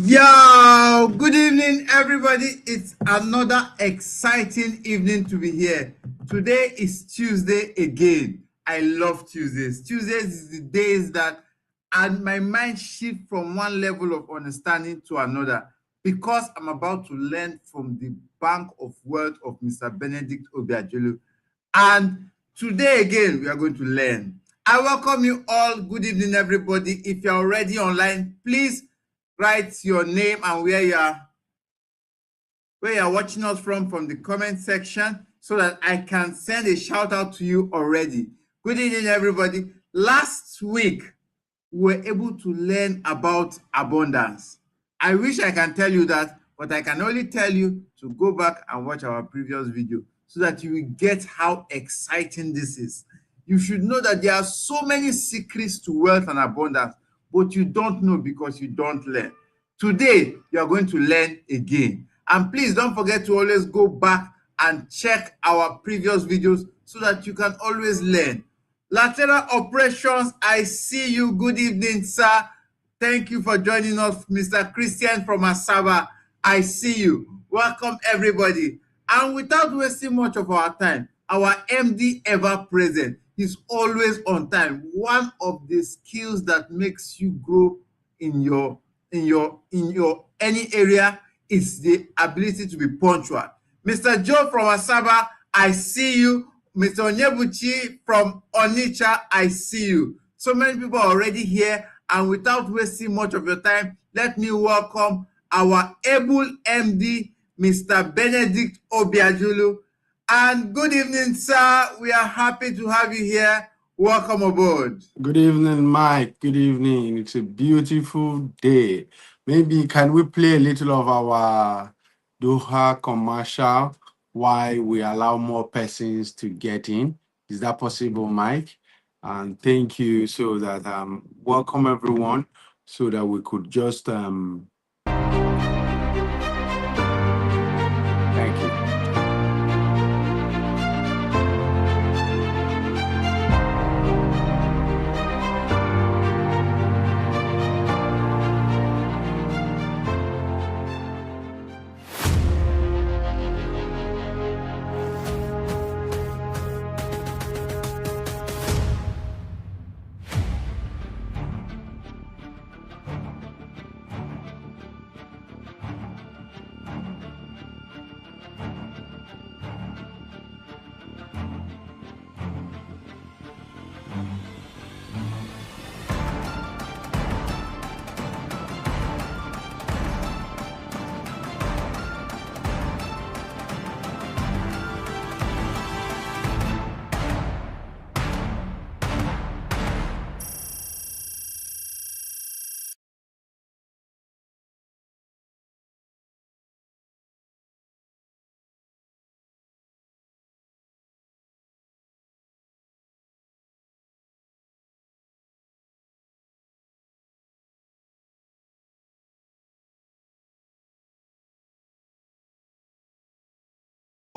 Yo, good evening, everybody. It's another exciting evening to be here. Today is Tuesday again. I love Tuesdays. Tuesdays is the days that and my mind shift from one level of understanding to another because I'm about to learn from the bank of words of Mr. Benedict Obiajulu. And today again, we are going to learn. I welcome you all. Good evening, everybody. If you're already online, please write your name and where you're watching us from the comment section so that I can send a shout out to you already. Good evening, everybody. Last week, we were able to learn about abundance. I wish I can tell you that, but I can only tell you to go back and watch our previous video so that you will get how exciting this is. You should know that there are so many secrets to wealth and abundance, but you don't know because you don't learn. Today, you are going to learn again. And please don't forget to always go back and check our previous videos so that you can always learn. Lateral operations, I see you. Good evening, sir. Thank you for joining us, Mr. Christian from Asaba. I see you. Welcome, everybody. And without wasting much of our time, our MD ever present. He's always on time. One of the skills that makes you grow in your any area is the ability to be punctual. Mr. Joe from Asaba, I see you. Mr. Onyebuchi from Onitsha, I see you. So many people are already here, and without wasting much of your time, let me welcome our able MD, Mr. Benedict Obiajulu. And good evening, sir. We are happy to have you here. Welcome aboard. Good evening, Mike. Good evening. It's a beautiful day. Maybe can we play a little of our Doha commercial while we allow more persons to get in? Is that possible, Mike? And thank you. So that welcome everyone. So that we could just thank you.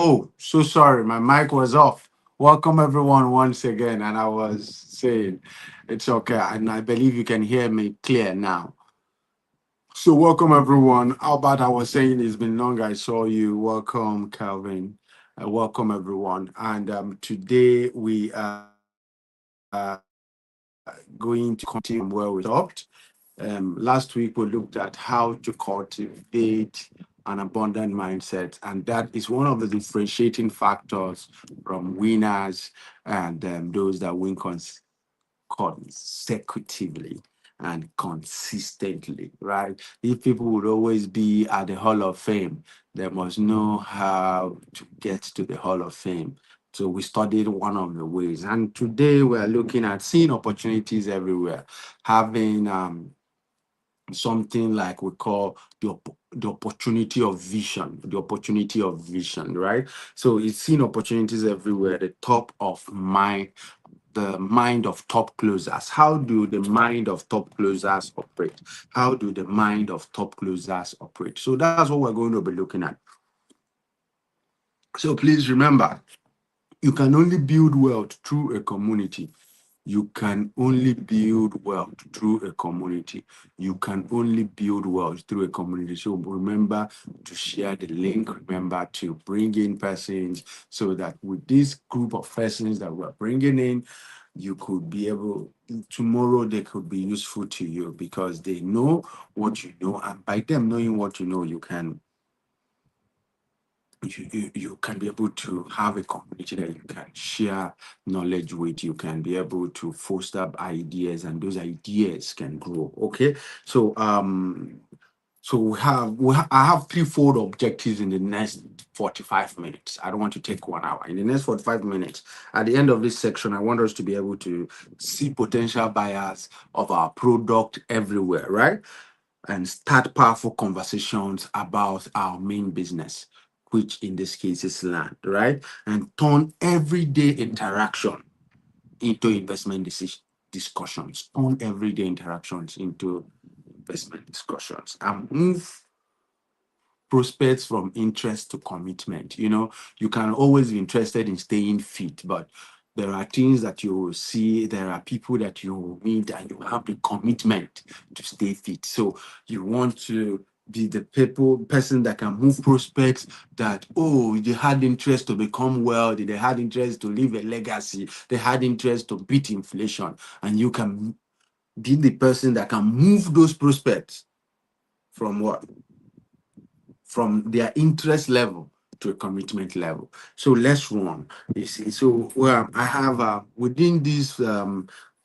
Oh, so sorry. My mic was off. Welcome everyone once again. And I was saying it's okay. And I believe you can hear me clear now. So welcome everyone. How about I was saying it's been long I saw you. Welcome, Calvin. Welcome everyone. And today we are going to continue where we stopped. Last week we looked at how to cultivate an abundant mindset, and that is one of the differentiating factors from winners and those that win consecutively and consistently, right? If people would always be at the Hall of Fame, they must know how to get to the Hall of Fame. So we studied one of the ways, and today we're looking at seeing opportunities everywhere, having something like we call the opportunity of vision, right? So it's seeing opportunities everywhere, the top of mind, the mind of top closers. How do the mind of top closers operate? How do the mind of top closers operate? So that's what we're going to be looking at. So please remember, you can only build wealth through a community. You can only build wealth through a community. You can only build wealth through a community. So remember to share the link. Remember to bring in persons so that with this group of persons that we're bringing in, you could be able, tomorrow they could be useful to you because they know what you know. And by them knowing what you know, you can be able to have a community that you can share knowledge with. You can be able to foster ideas, and those ideas can grow. Okay, so I have threefold objectives in the next 45 minutes. I don't want to take 1 hour. In the next 45 minutes, at the end of this section, I want us to be able to see potential buyers of our product everywhere, right? And start powerful conversations about our main business, which in this case is land, right? And turn everyday interaction into investment discussions. Turn everyday interactions into investment discussions and move prospects from interest to commitment. You can always be interested in staying fit, but there are things that you will see, there are people that you will meet, and you have the commitment to stay fit. So you want to be the person that can move prospects that, oh, they had interest to become wealthy, they had interest to leave a legacy, they had interest to beat inflation, and you can be the person that can move those prospects from what? From their interest level to a commitment level. So let's run. You see, so I have within these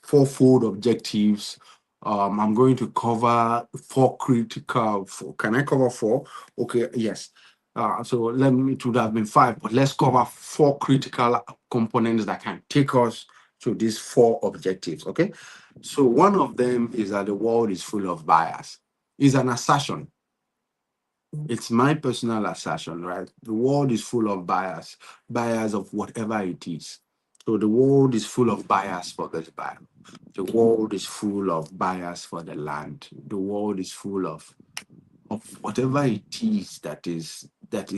fourfold objectives. I'm going to cover four critical. Can I cover four? Okay, yes. So it would have been five, but let's cover four critical components that can take us to these four objectives. Okay, so one of them is that the world is full of bias. It's an assertion. It's my personal assertion, right? The world is full of bias of whatever it is. So the world is full of bias for this Bible. The world is full of bias for the land. The world is full of whatever it is that is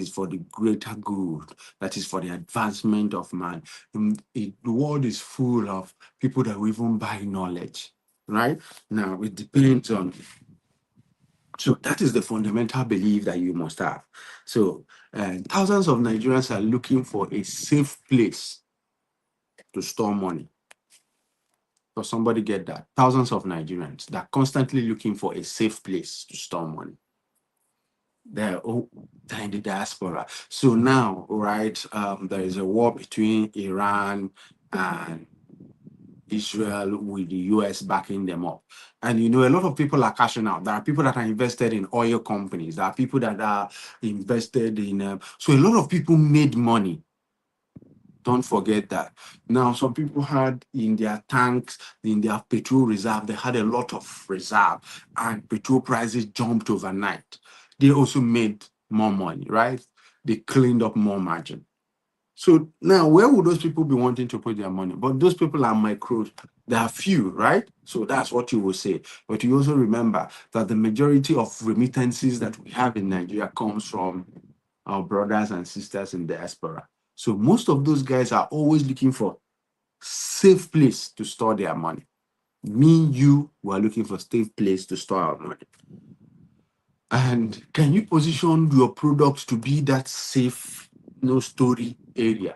for the greater good, that is for the advancement of man. The world is full of people that will even buy knowledge, right? Now it depends on. So that is the fundamental belief that you must have. So thousands of Nigerians are looking for a safe place to store money. Does somebody get that? Thousands of Nigerians that are constantly looking for a safe place to store money. They're in the diaspora. So now, right, there is a war between Iran and Israel with the US backing them up. And a lot of people are cashing out. There are people that are invested in oil companies. There are people that are invested in. So a lot of people made money. Don't forget that. Now, some people had in their tanks, in their petrol reserve, they had a lot of reserve, and petrol prices jumped overnight. They also made more money, right? They cleaned up more margin. So now, where would those people be wanting to put their money? But those people are micros. There are few, right? So that's what you will say. But you also remember that the majority of remittances that we have in Nigeria comes from our brothers and sisters in diaspora. So most of those guys are always looking for safe place to store their money. Me, you were looking for safe place to store our money. And can you position your product to be that safe, no story area?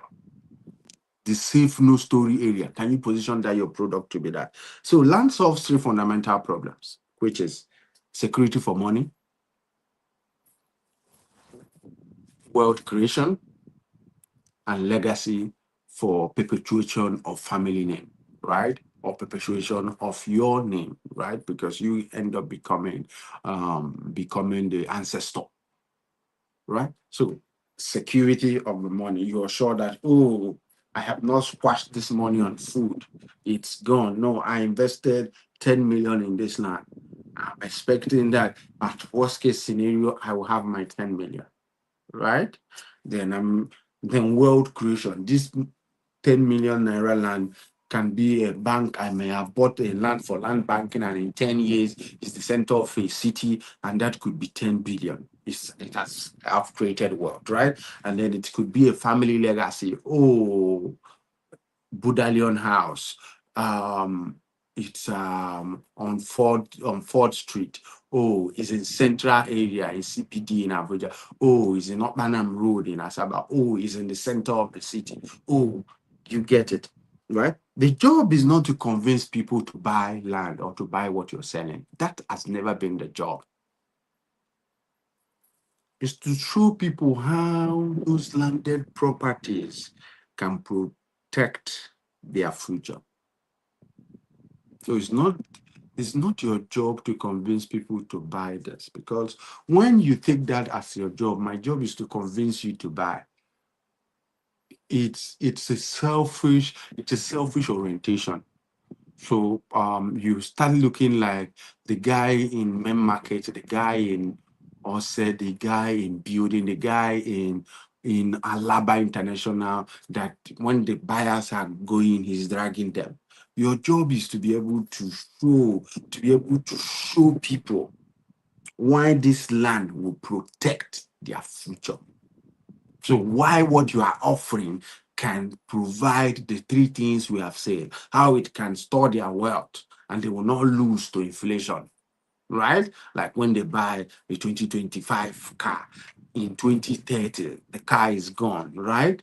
The safe, no story area. Can you position that your product to be that? So land solves three fundamental problems, which is security for money, wealth creation, and legacy for perpetuation of family name, right? Or perpetuation of your name, right? Because you end up becoming the ancestor, right? So security of the money, you're sure that, oh, I have not squashed this money on food. It's gone. No, I invested 10 million in this land. I'm expecting that at worst case scenario, I will have my 10 million, right? Then wealth creation. This 10 million naira land can be a bank. I may have bought a land for land banking, and in 10 years, it's the center of a city, and that could be 10 billion. I've created wealth, right? And then it could be a family legacy. Oh, Budalion house. it's on Fourth Street. Oh, it's in Central area in CPD in Abuja. Oh, it's in Okpanam Road in Asaba. Oh, it's in the center of the city. Oh, you get it, right? The job is not to convince people to buy land or to buy what you're selling. That has never been the job. It's to show people how those landed properties can protect their future. So it's not your job to convince people to buy this, because when you take that as your job, my job is to convince you to buy. It's a selfish orientation. So you start looking like the guy in main market, the guy in Ose, the guy in building, the guy in Alaba International, that when the buyers are going, he's dragging them. Your job is to be able to show people why this land will protect their future. So why what you are offering can provide the three things we have said, how it can store their wealth and they will not lose to inflation, right? Like when they buy a 2025 car, in 2030, the car is gone, right?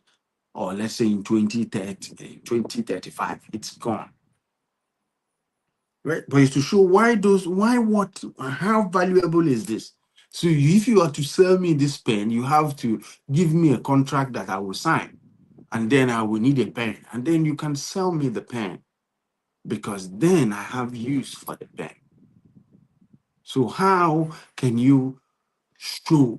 Or let's say in 2030, 2035, it's gone. Right? But it's to show how valuable is this? So if you are to sell me this pen, you have to give me a contract that I will sign. And then I will need a pen. And then you can sell me the pen, because then I have use for the pen. So how can you show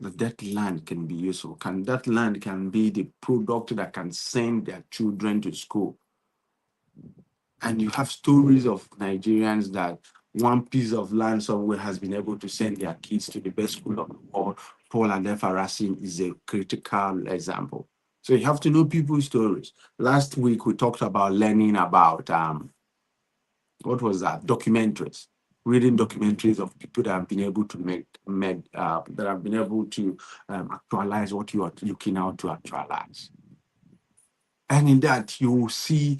that land can be useful? That land can be the product that can send their children to school? And you have stories of Nigerians that one piece of land somewhere has been able to send their kids to the best school of the world. Paul and Racine is a critical example. So you have to know people's stories. Last week we talked about learning about what was that? Documentaries. Reading documentaries of people that have been able to that have been able to actualize what you are looking out to actualize. And in that, you will see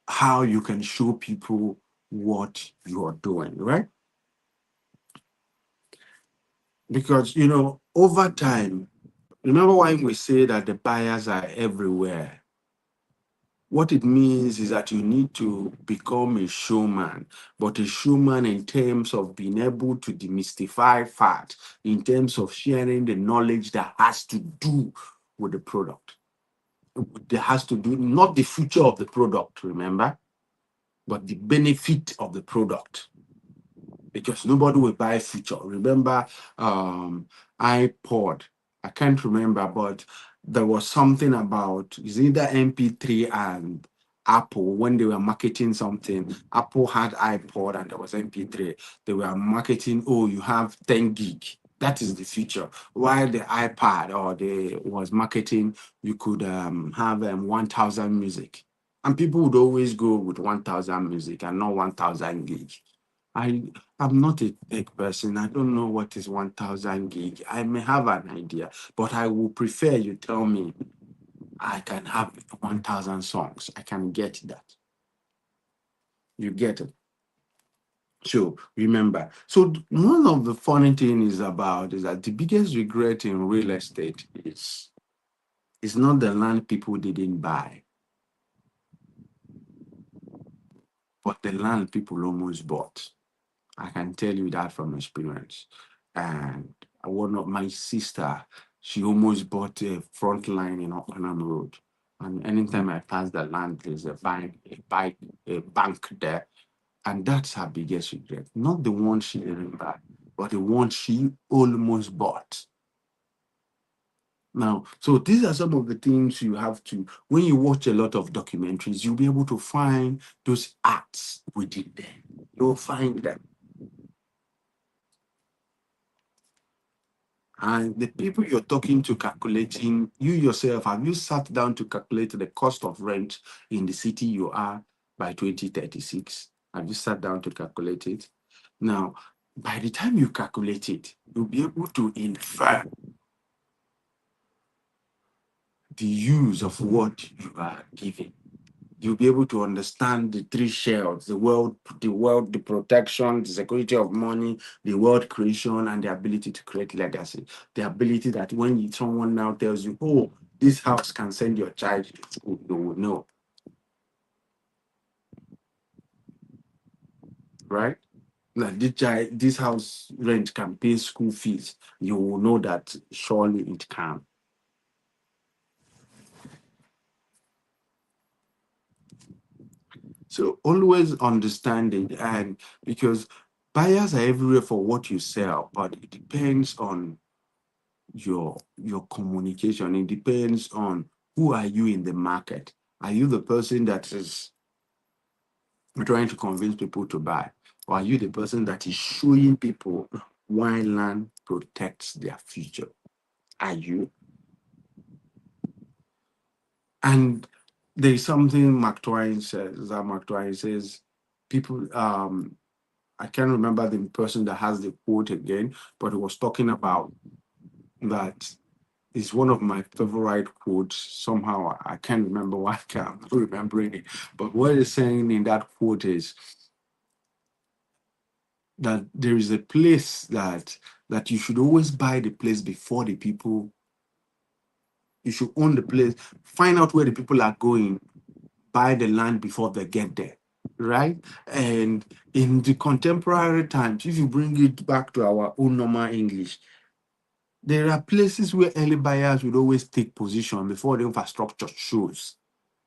how you can show people what you are doing, right? Because, over time, remember why we say that the buyers are everywhere. What it means is that you need to become a showman, but a showman in terms of being able to demystify facts, in terms of sharing the knowledge that has to do with the product. That has to do, not the future of the product, remember, but the benefit of the product. Because nobody will buy future. Remember, iPod. I can't remember, but there was something about it's either MP3 and Apple when they were marketing something. Apple had iPod and there was MP3. They were marketing, oh, you have 10 gig. That is the future. While the iPad or they was marketing, you could have 1,000 music. And people would always go with 1,000 music and not 1,000 gig. I'm not a tech person. I don't know what is 1,000 gig. I may have an idea, but I will prefer you tell me I can have 1,000 songs. I can get that. You get it. So remember. So one of the funny things is that the biggest regret in real estate is not the land people didn't buy, but the land people almost bought. I can tell you that from experience. And one of my sister, she almost bought a front line in Okpanam Road. And anytime I pass the land, there's a bank there. And that's her biggest regret. Not the one she didn't buy, but the one she almost bought. Now, so these are some of the things you have to, when you watch a lot of documentaries, you'll be able to find those acts within there. You'll find them. And the people you're talking to calculating, you yourself, have you sat down to calculate the cost of rent in the city you are by 2036? Have you sat down to calculate it? Now, by the time you calculate it, you'll be able to infer the use of what you are giving. you'll be able to understand the three shells: the protection, the security of money, the wealth creation, and the ability to create legacy. The ability that when someone now tells you, oh, this house can send your child to school, you will know. Right? Like this house rent can pay school fees, you will know that surely it can. So always understanding, and because buyers are everywhere for what you sell, but it depends on your communication. It depends on who are you in the market. Are you the person that is trying to convince people to buy, or are you the person that is showing people why land protects their future? Are you? And there is something Mark Twain says. That Mark Twain says, people. I can't remember the person that has the quote again, but he was talking about that. Is one of my favorite quotes. Somehow I can't remember why I can't remembering it. But what he's saying in that quote is that there is a place that you should always buy the place before the people. You should own the place, find out where the people are going, buy the land before they get there. Right? And in the contemporary times, if you bring it back to our own normal English, there are places where early buyers would always take position before the infrastructure shows,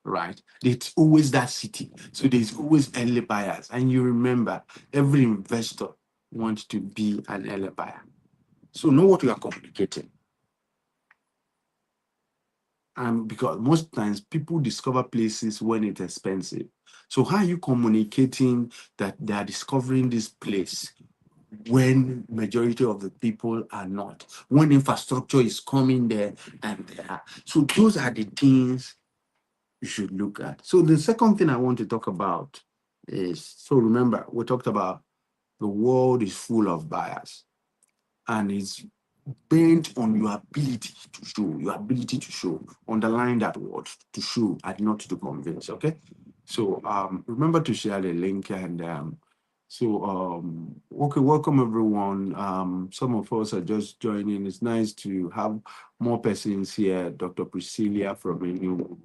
right? It's always that city. So there's always early buyers. And you remember, every investor wants to be an early buyer. So know what you are communicating. And because most times people discover places when it's expensive. So how are you communicating that they are discovering this place when majority of the people are not? When infrastructure is coming there and there. So those are the things you should look at. So the second thing I want to talk about is, so remember, we talked about the world is full of buyers, and it's bent on your ability to show, underline that word, to show and not to convince. Okay. So remember to share the link, and okay, welcome everyone. Some of us are just joining. It's nice to have more persons here. Dr. Priscilla from Enugu.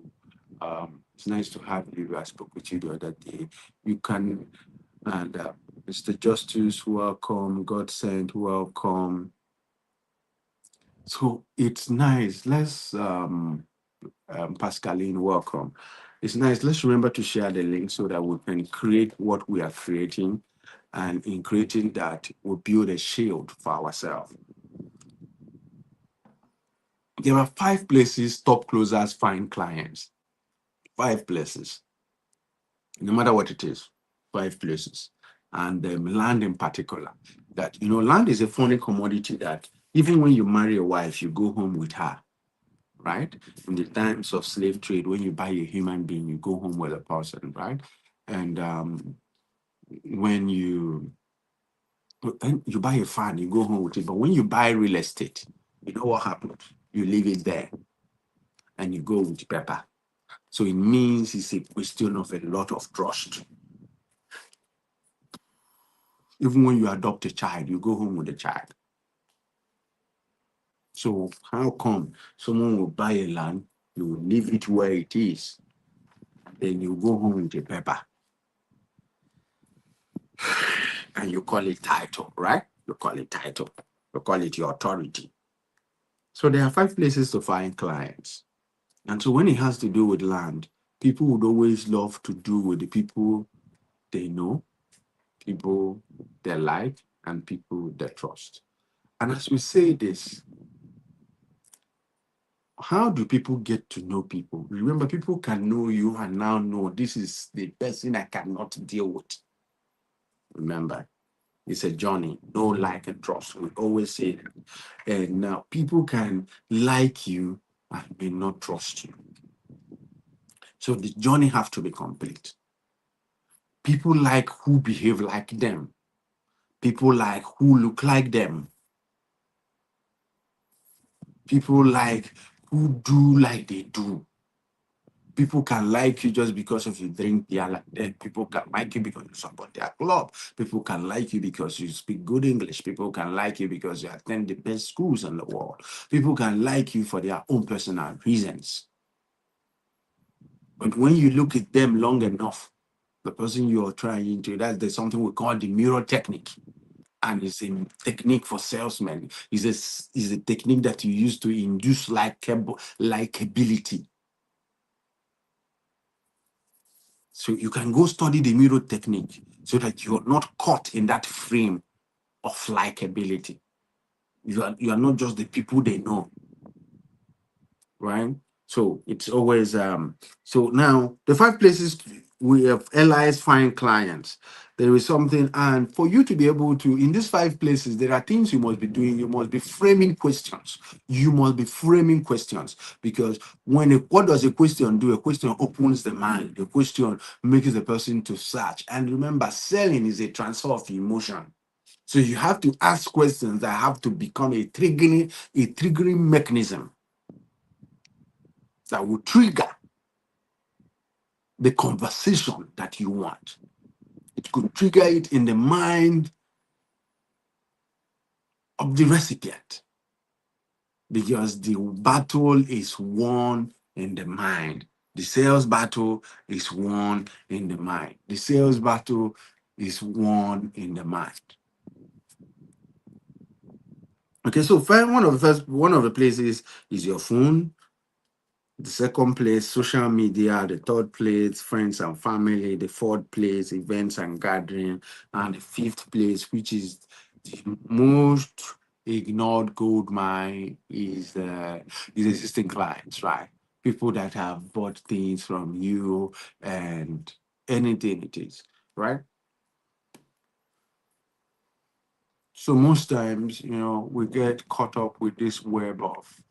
It's nice to have you. I spoke with you the other day. You can, and Mr. Justice, welcome. God sent, welcome. So it's nice. Let's, Pascaline, welcome. It's nice. Let's remember to share the link so that we can create what we are creating. And in creating that, we'll build a shield for ourselves. There are 5 places top closers find clients. 5 places. No matter what it is, 5 places. And land in particular. That, land is a funny commodity that even when you marry a wife, you go home with her. Right? In the times of slave trade, when you buy a human being, you go home with a person, right? And when you buy a fan, you go home with it. But when you buy real estate, you know what happens? You leave it there and you go with paper. So it means it's a question of a lot of trust. Even when you adopt a child, you go home with the child. So how come someone will buy a land, you will leave it where it is, then you go home with a paper, and you call it title, right? You call it title. You call it your authority. So there are 5 places to find clients. And so when it has to do with land, people would always love to do with the people they know, people they like, and people they trust. And as we say this, how do people get to know people? Remember, people can know you and now know this is the person I cannot deal with. Remember, it's a journey. Know, like, and trust. We always say that. And now people can like you and may not trust you. So the journey has to be complete. People like who behave like them. People like who look like them. People like who do like they do. People can like you just because of you drink beer like that. People can like you because you support their club. People can like you because you speak good English. People can like you because you attend the best schools in the world. People can like you for their own personal reasons. But when you look at them long enough, the person you're trying to, there's something we call the mirror technique. And it's a technique for salesmen. Is a technique that you use to induce likability. So you can go study the mirror technique so that you're not caught in that frame of likability. You are not just the people they know, right? So it's always so now the 5 places we have allies find clients. There is something, and for you to be able to, in these 5 places, there are things you must be doing. You must be framing questions. You must be framing questions because what does a question do? A question opens the mind. A question makes the person to search. And remember, selling is a transfer of emotion. So you have to ask questions that have to become a triggering mechanism that will trigger the conversation that you want. It could trigger it in the mind of the recipient because the battle is won in the mind. The sales battle is won in the mind. The sales battle is won in the mind. Okay, so one of the places is your phone. The second place, social media. The third place, friends and family. The fourth place, events and gathering. And the fifth place, which is the most ignored gold mine, is existing clients, right? People that have bought things from you and anything it is, right? So most times, we get caught up with this web of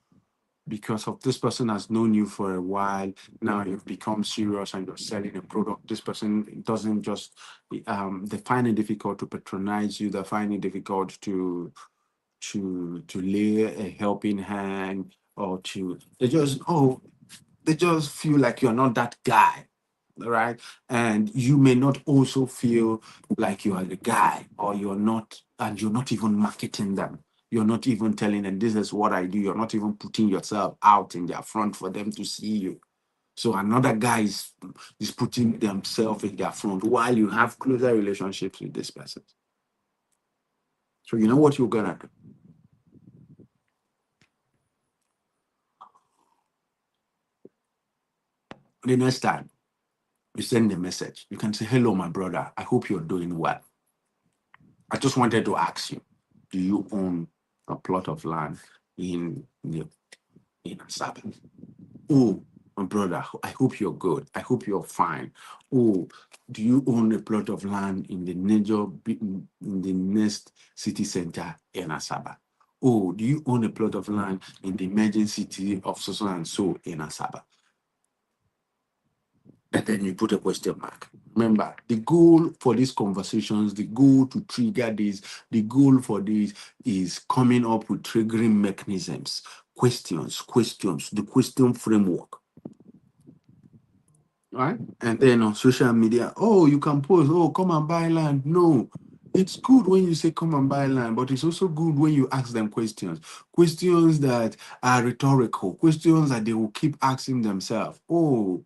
because of this person has known you for a while. Now you've become serious and you're selling a product. This person doesn't just they find it difficult to patronize you. They find it difficult to lay a helping hand or to they just feel like you're not that guy, right? And you may not also feel like you are the guy, or you're not even marketing them. You're not even telling them this is what I do. You're not even putting yourself out in their front for them to see you. So another guy is putting themselves in their front while you have closer relationships with this person. So you know what you're gonna do? The next time you send a message, you can say, "Hello, my brother. I hope you're doing well. I just wanted to ask you, do you own a plot of land in Asaba? Oh, my brother, I hope you're good. I hope you're fine. Oh, do you own a plot of land in the next city center in Asaba? Oh, do you own a plot of land in the emerging city of so and so in Asaba?" And then you put a question mark. Remember, the goal for these conversations, the goal to trigger this, the goal for this is coming up with triggering mechanisms, questions, the question framework, right? And then on social media, oh, you can post, oh, come and buy land. No, it's good when you say come and buy land, but it's also good when you ask them questions that are rhetorical, questions that they will keep asking themselves. Oh,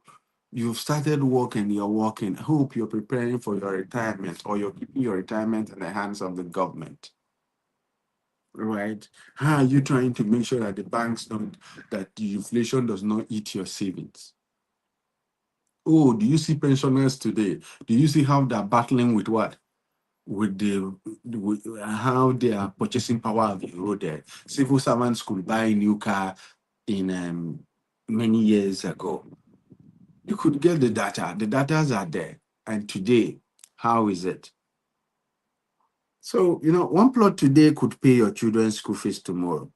you've started working, you're working. I hope you're preparing for your retirement or you're keeping your retirement in the hands of the government, right? How are you trying to make sure that that the inflation does not eat your savings? Oh, do you see pensioners today? Do you see how they're battling with what? With how their purchasing power have eroded. Civil servants could buy a new car in many years ago. You could get the data. The datas are there. And today, how is it? So, one plot today could pay your children's school fees tomorrow.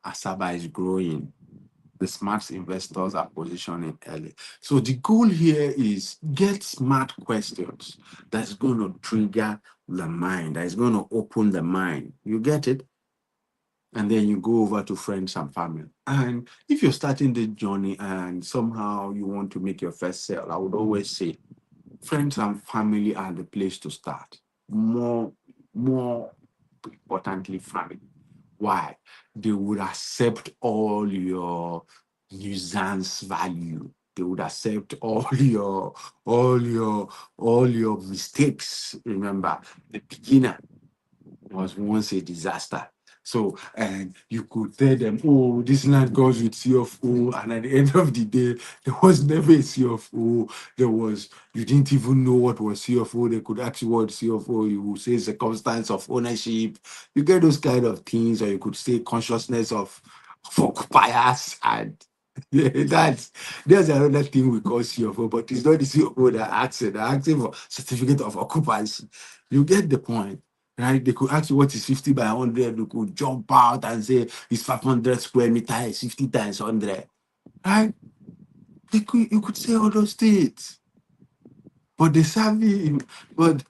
Asaba is growing. The smart investors are positioning early. So the goal here is get smart questions that's going to trigger the mind, that is going to open the mind. You get it? and then you go over to friends and family. And if you're starting the journey and somehow you want to make your first sale, I would always say friends and family are the place to start. More importantly, family. Why? They would accept all your nuisance value. They would accept all your mistakes. Remember, the beginner was once a disaster. So, and you could tell them, oh, this land goes with CFO. And at the end of the day, there was never a CFO. You didn't even know what was CFO. They could ask you what CFO, you would say circumstance of ownership. You get those kind of things, or you could say consciousness of occupiers. And yeah, there's another thing we call CFO, but it's not the CFO that asks it. They're asking for certificate of occupancy. You get the point. Right? They could ask you what is 50 by 100. They could jump out and say it's 500 square meters, 50 times 100. Right? You could say all those things. But they serve you,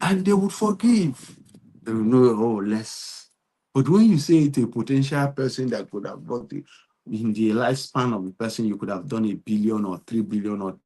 and they would forgive. They will know, oh, less. But when you say it to a potential person that could have bought it, in the lifespan of the person, you could have done 1 billion or 3 billion or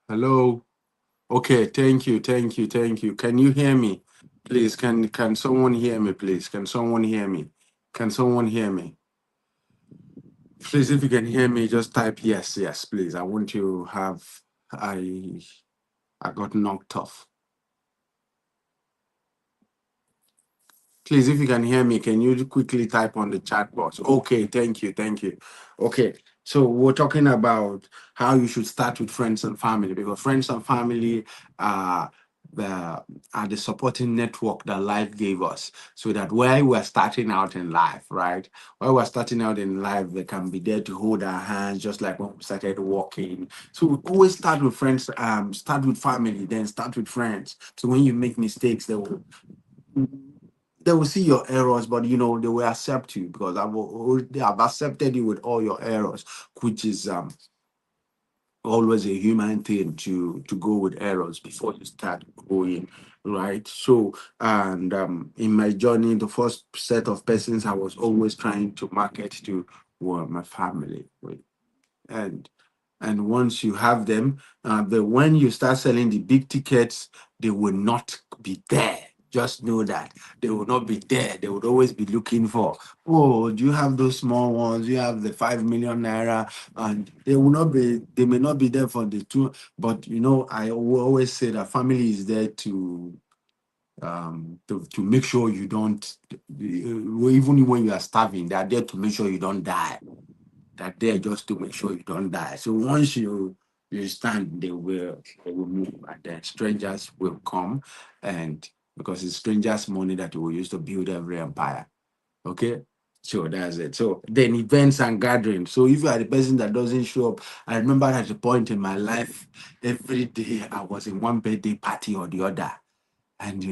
hello. Okay, thank you. Can you hear me? Please, can someone hear me, please? Can someone hear me? Can someone hear me? Please, if you can hear me, just type yes, yes, please. I want to have I I got knocked off. Please, if you can hear me, can you quickly type on the chat box? Okay, thank you. Okay, so we're talking about how you should start with friends and family, because friends and family are the supporting network that life gave us, so that while we're starting out in life, right? While we're starting out in life, they can be there to hold our hands, just like when we started walking. So we always start with friends, start with family, then start with friends. So when you make mistakes, they will see your errors, but they will accept you, because they have accepted you with all your errors, which is always a human thing to go with errors before you start growing, right? So, and in my journey, the first set of persons I was always trying to market to were my family, right? and and once you have them, but when you start selling the big tickets, they will not be there. Just know that they will not be there. They would always be looking for, oh, do you have those small ones? You have the 5 million naira, and they will not be. They may not be there for the two. But I will always say that family is there to make sure you don't. Even when you are starving, they are there to make sure you don't die. That there just to make sure you don't die. So once you stand, they will move, and then strangers will come, and because it's strangers' money that we will use to build every empire. Okay. So that's it. So then events and gatherings. So if you are the person that doesn't show up, I remember at a point in my life, every day I was in one birthday party or the other. And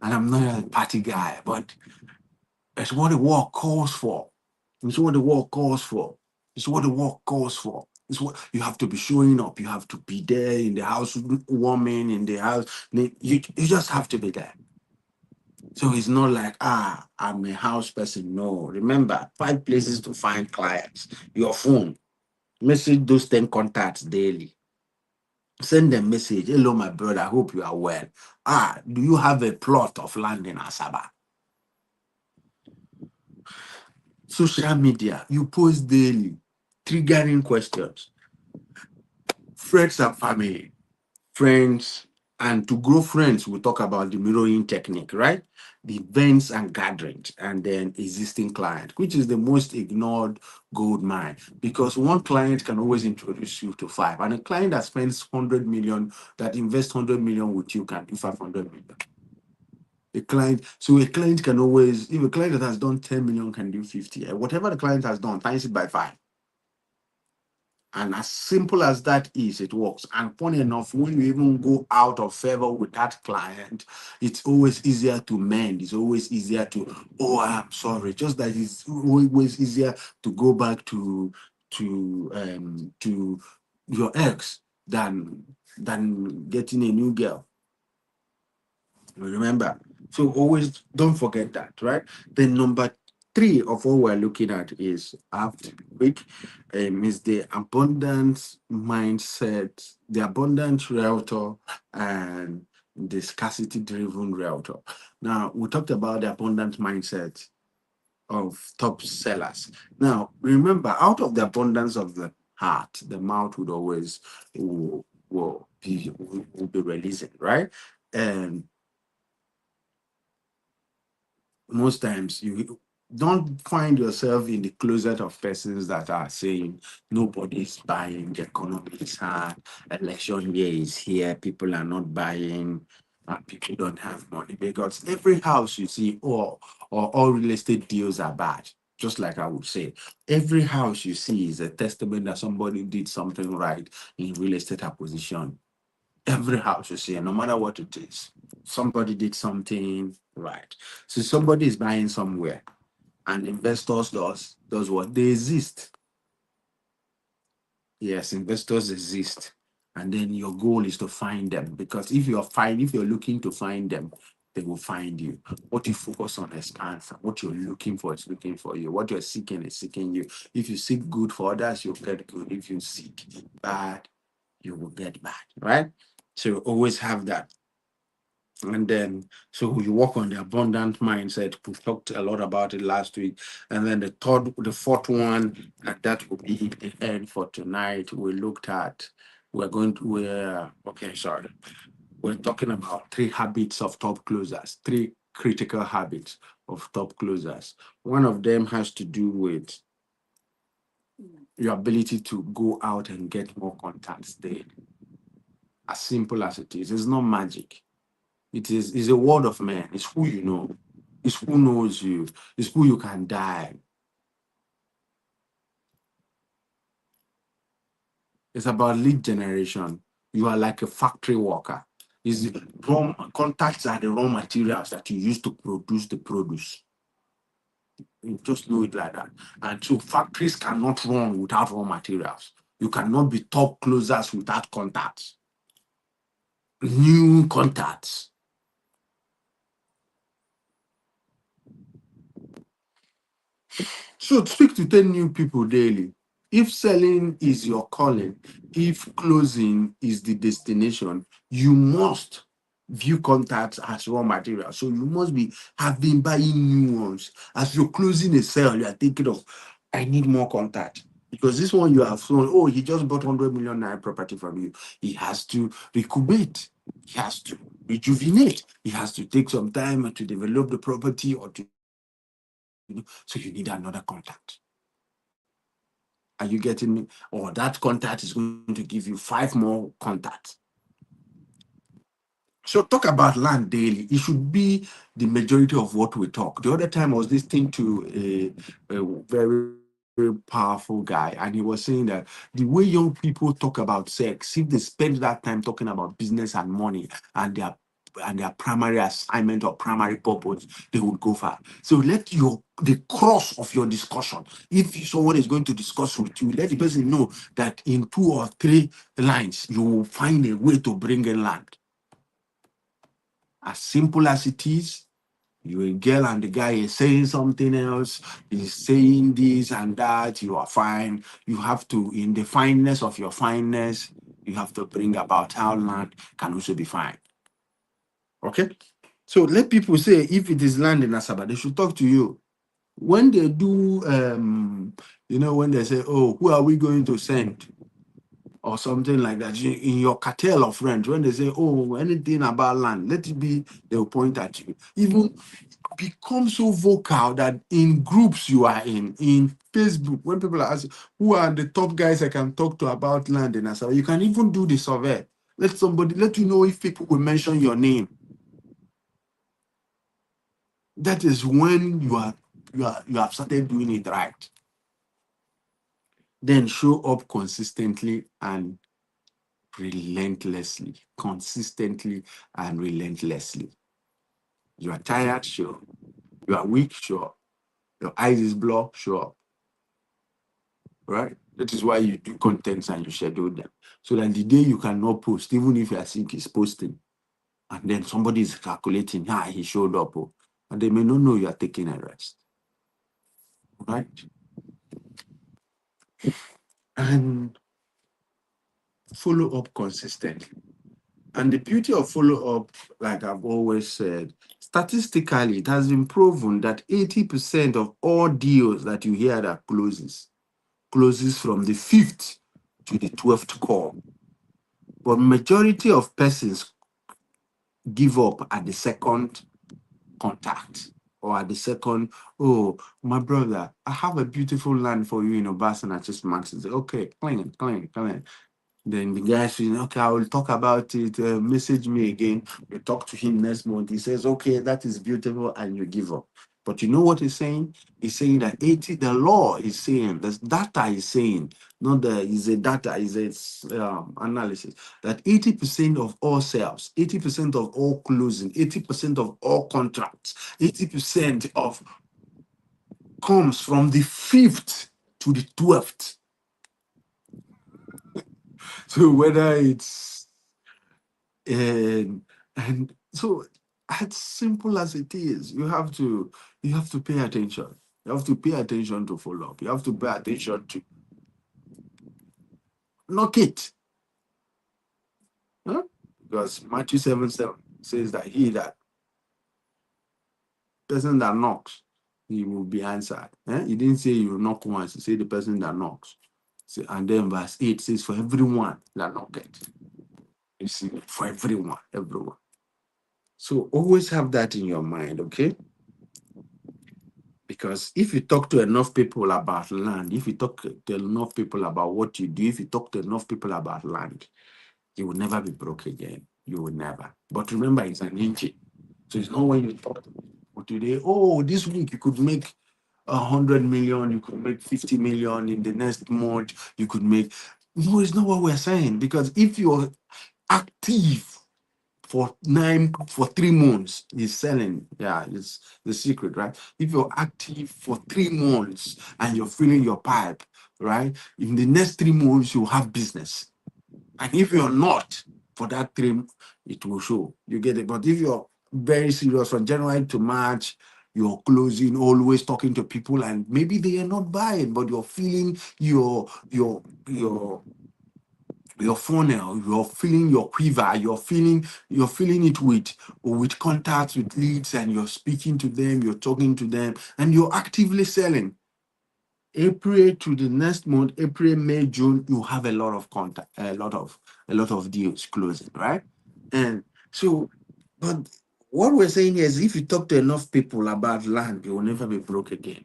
I'm not a party guy, but it's what the work calls for. It's what the work calls for. It's what the work calls for. It's what you have to be showing up. You have to be there in the house, warming in the house. You just have to be there. So it's not like, I'm a house person. No, remember, 5 places to find clients. Your phone, message those 10 contacts daily. Send them message. Hello, my brother. I hope you are well. Do you have a plot of land in Asaba? Social media, you post daily, triggering questions. Friends and family, friends, and to grow friends, we talk about the mirroring technique, right? The events and gatherings, and then existing client, which is the most ignored gold mine, because one client can always introduce you to five, and a client that spends 100 million, that invests 100 million with you, can do 500 million. A client can always, if a client that has done 10 million can do 50, whatever the client has done, times it by five. And as simple as that is, it works. And funny enough, when you even go out of favor with that client, it's always easier to mend. It's always easier to, I'm sorry. Just that it's always easier to go back to your ex than getting a new girl. Remember, so always don't forget that, right? Then number three of what we're looking at is, I have to be quick, is the abundance mindset, the abundance realtor, and the scarcity driven realtor. Now, we talked about the abundant mindset of top sellers. Now, remember, out of the abundance of the heart, the mouth would always will be releasing, right? And most times you don't find yourself in the closet of persons that are saying nobody's buying, the economy is hard, election year is here, people are not buying, and people don't have money, because every house you see, or all real estate deals are bad. Just like I would say, every house you see is a testament that somebody did something right in real estate acquisition. Every house you see, no matter what it is, somebody did something right. So somebody is buying somewhere, and investors does what? They exist. Yes, investors exist. And then your goal is to find them, because if you're looking to find them, they will find you. What you focus on is answer. What you're looking for is looking for you. What you're seeking is seeking you. If you seek good for others, you'll get good. If you seek bad, you will get bad, right? So always have that. And then, so you work on the abundant mindset. We talked a lot about it last week. And then the fourth one, and that will be the end for tonight. We're talking about 3 habits of top closers, 3 critical habits of top closers. One of them has to do with your ability to go out and get more contacts daily. As simple as it is, it's not magic. It's a word of man. It's who you know. It's who knows you. It's who you can die. It's about lead generation. You are like a factory worker. Is raw contacts are the raw materials that you use to produce the produce. You just know it like that. And so factories cannot run without raw materials. You cannot be top closers without contacts. New contacts. So speak to 10 new people daily. If selling is your calling, if closing is the destination, you must view contacts as raw material. So you must be having buying new ones. As you're closing a sale, you are thinking of, I need more contact. Because this one you have sold, he just bought 100 million naira property from you. He has to recuperate. He has to rejuvenate. He has to take some time to develop the property or to, so you need another contact. Are you getting me? Or that contact is going to give you 5 more contacts. So talk about land daily. It should be the majority of what we talk. The other time I was listening to a very powerful guy, and he was saying that the way young people talk about sex, if they spend that time talking about business and money and their primary assignment or primary purpose, they would go far. So let the cross of your discussion, if someone is going to discuss with you, let the person know that in 2 or 3 lines, you will find a way to bring in land. As simple as it is, You're a girl and the guy is saying something else, he's saying this and that, you are fine. You have to, in the fineness of your fineness, you have to bring about how land can also be fine. Okay? So let people say if it is land in Asaba, they should talk to you. When they do, when they say, oh, who are we going to send? Or something like that, in your cartel of friends, when they say, oh, anything about land, let it be, they'll point at you. Even become so vocal that in groups you are in Facebook, when people are asking, who are the top guys I can talk to about land in Asaba, you can even do the survey. Let you know if people will mention your name. That is when you have started doing it right. Then show up consistently and relentlessly, consistently and relentlessly. You are tired, sure. You are weak, sure. Your eyes is blocked, sure. Right? That is why you do contents and you schedule them. So that the day you cannot post, even if your sync is posting, and then somebody is calculating, he showed up. Oh, and they may not know you are taking a rest. Right? And follow up consistently. And the beauty of follow up, like I've always said, statistically, it has been proven that 80% of all deals that you hear that closes from the 5th to the 12th call. But majority of persons give up at the second contact or at the second, oh, my brother, I have a beautiful land for you in Obasana, just Max. Okay, clean. Then the guy says, okay, I will talk about it. Message me again. You talk to him next month. He says, okay, that is beautiful, and you give up. But you know what he's saying? He's saying that 80, the law is saying, the data is saying, not the is a data, is a analysis, that 80% of all sales, 80% of all closing, 80% of all contracts, 80% of comes from the 5th to the 12th. So whether it's and so as simple as it is, you have to pay attention. You have to pay attention to follow up. You have to pay attention to knock it. Huh? Because Matthew 7:7 says that person that knocks, he will be answered. He didn't say you knock once, he said the person that knocks. So, and then verse 8 says, for everyone that knocketh. You see, for everyone. So always have that in your mind, okay? Because if you talk to enough people about land, if you talk to enough people about what you do, if you talk to enough people about land, you will never be broke again. You will never. But remember, it's an engine. So it's not when you talk to people today, oh, this week you could make 100 million, you could make 50 million in the next month, you could make. No, it's not what we're saying. Because if you're active for 3 months, he's selling. Yeah, it's the secret, right? If you're active for 3 months and you're filling your pipe, right? In the next 3 months, you'll have business. And if you're not for that 3, it will show. You get it. But if you're very serious from January to March, you're closing, always talking to people, and maybe they are not buying, but you're feeling your funnel, you're feeling your quiver, you're feeling it with contacts, with leads, and you're speaking to them, you're talking to them, and you're actively selling. April to the next month, April, May, June, you have a lot of contact, a lot of deals closing, right? And so, but what we're saying here is if you talk to enough people about land, you will never be broke again.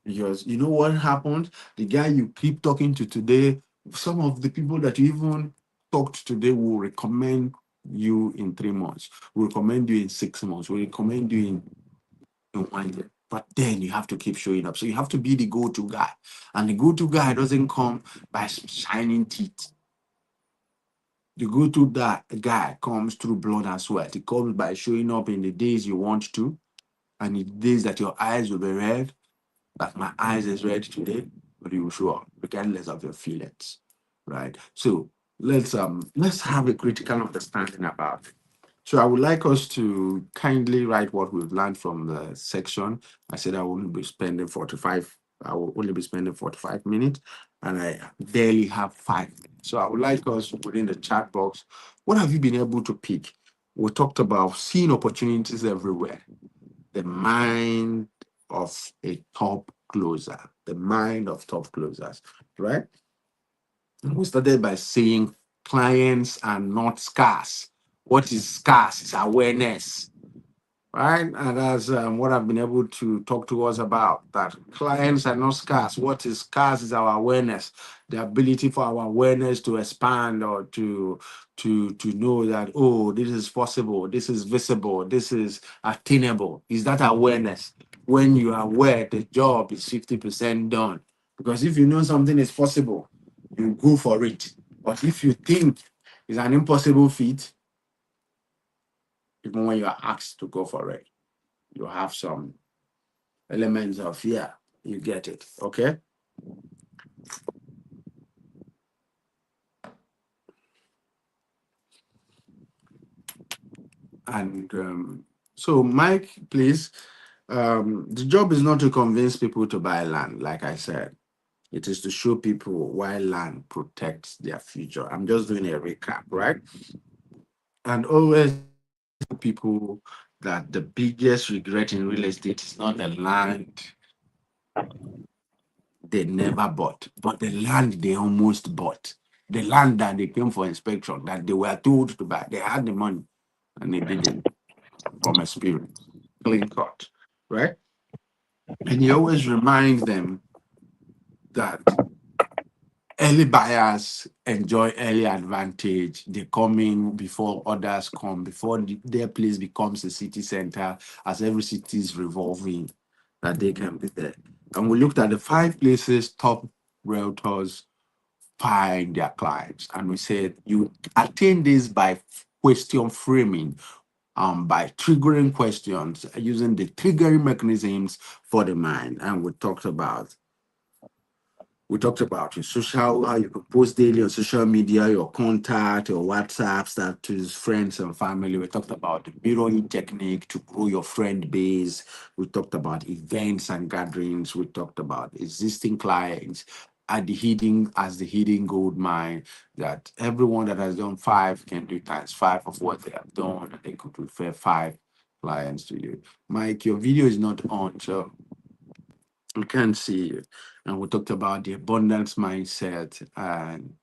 Because you know what happened? The guy you keep talking to today, some of the people that you even talked today will recommend you in 3 months, will recommend you in 6 months, will recommend you in 1 year. But then you have to keep showing up. So you have to be the go-to guy. And the go-to guy doesn't come by shining teeth. The go-to guy comes through blood and sweat. It comes by showing up in the days you want to, and the days that your eyes will be red, like my eyes is red today, but you will show up regardless of your feelings, right? So let's have a critical understanding about So I would like us to kindly write what we've learned from the section. I said I will be spending 45, I will only be spending 45 minutes, and I barely have 5 minutes. So I would like us within the chat box, what have you been able to pick? We talked about seeing opportunities everywhere. The mind of a top closer, the mind of top closers, right? We started by saying clients are not scarce. What is scarce is awareness, right? And that's what I've been able to talk to us about. That clients are not scarce. What is scarce is our awareness, the ability for our awareness to expand or to know that, oh, this is possible, this is visible, this is attainable. Is that awareness? When you are aware, the job is 50% done. Because if you know something is possible, you go for it. But if you think it's an impossible feat, even when you are asked to go for it, you have some elements of fear. You get it, okay? And so, Mike, please, the job is not to convince people to buy land, like I said. It is to show people why land protects their future. I'm just doing a recap, right? And always tell people that the biggest regret in real estate is not the land they never bought, but the land they almost bought. The land that they came for inspection, that they were told to buy. They had the money and they didn't, from experience. Clean cut, right? And you always remind them that early buyers enjoy early advantage. They come in before others come, before their place becomes a city center, as every city is revolving, that they can be there. And we looked at the 5 places top realtors find their clients. And we said you attain this by question framing, by triggering questions, using the triggering mechanisms for the mind. And we talked about your social, how you could post daily on social media, your contact, your WhatsApp status, friends and family. We talked about the mirroring technique to grow your friend base. We talked about events and gatherings. We talked about existing clients at the hidden gold mine, that everyone that has done 5 can do times 5 of what they have done, and they could refer 5 clients to you. Mike, your video is not on, so we can't see you. And we talked about the abundance mindset and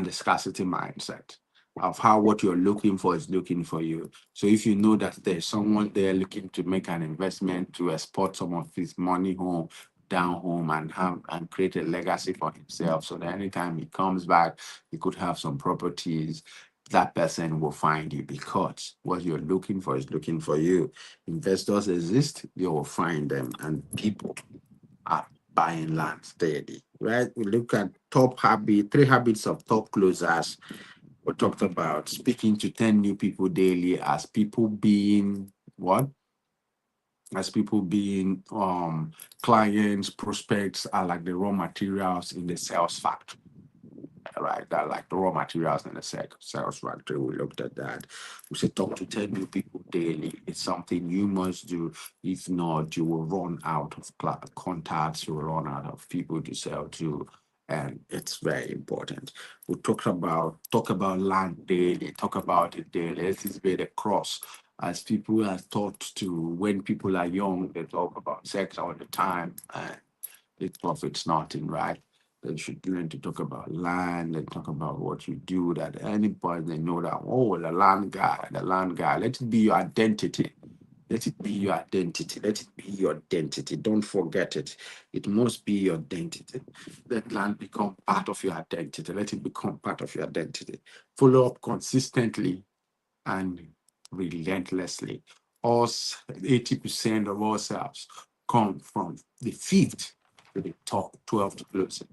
the scarcity mindset of how what you're looking for is looking for you. So if you know that there's someone there looking to make an investment to export some of his money home, down home, and have and create a legacy for himself, so that anytime he comes back, he could have some properties. That person will find you, because what you're looking for is looking for you. Investors exist, you will find them, and people are buying land steady, right? We look at 3 habits of top closers. We talked about speaking to 10 new people daily, as people being what? As people being clients, prospects are like the raw materials in the sales factory, right? That like the raw materials in the sales factory. We looked at that. We said talk to 10 new people daily. It's something you must do. If not, you will run out of contacts, you will run out of people to sell to. And it's very important. We talk about land daily, talk about it daily. This is where the cross. As people are taught to, when people are young, they talk about sex all the time, and it profits nothing, right? They should learn to talk about land and talk about what you do. That at any point they know that, oh, the land guy, the land guy. Let it be your identity. Let it be your identity. Let it be your identity. Don't forget it. It must be your identity. Let land become part of your identity. Let it become part of your identity. Follow up consistently and relentlessly. Us, 80% of ourselves come from the fifth to the top 12 to closing.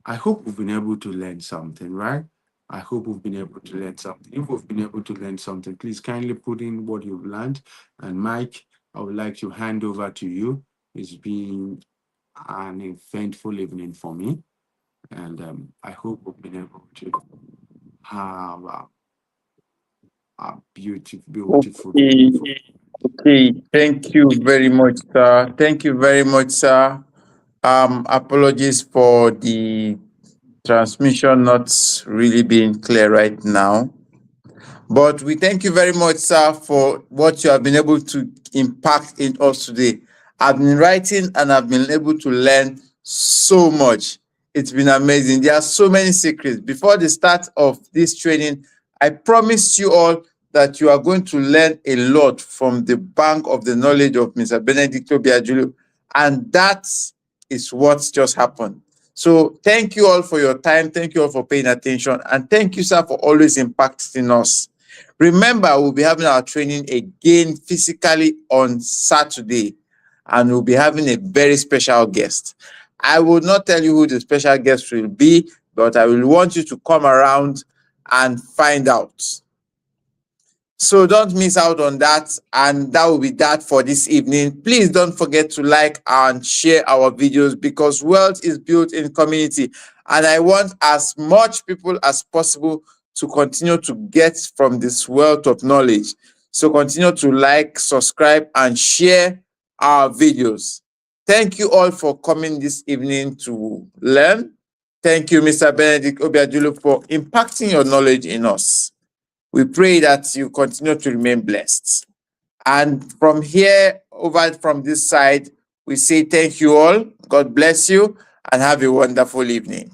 I hope we've been able to learn something, right? I hope we've been able to learn something. If we've been able to learn something, please kindly put in what you've learned. And Mike, I would like to hand over to you. It's been an eventful evening for me. And I hope we've been able to have Beautiful, beautiful, Okay. beautiful. Okay. Thank you very much, sir. Thank you very much, sir. Apologies for the transmission not really being clear right now. But we thank you very much, sir, for what you have been able to impact in us today. I've been writing and I've been able to learn so much. It's been amazing. There are so many secrets. Before the start of this training, I promised you all that you are going to learn a lot from the bank of the knowledge of Mr. Benedict Obiajulu. And that is what's just happened. So thank you all for your time. Thank you all for paying attention. And thank you, sir, for always impacting us. Remember, we'll be having our training again physically on Saturday, and we'll be having a very special guest. I will not tell you who the special guest will be, but I will want you to come around and find out. So don't miss out on that, and that will be that for this evening. Please don't forget to like and share our videos, because wealth is built in community, and I want as much people as possible to continue to get from this wealth of knowledge. So continue to like, subscribe, and share our videos. Thank you all for coming this evening to learn. Thank you, Mr. Benedict Obiajulu, for impacting your knowledge in us. We pray that you continue to remain blessed. And from here, over from this side, we say thank you all. God bless you and have a wonderful evening.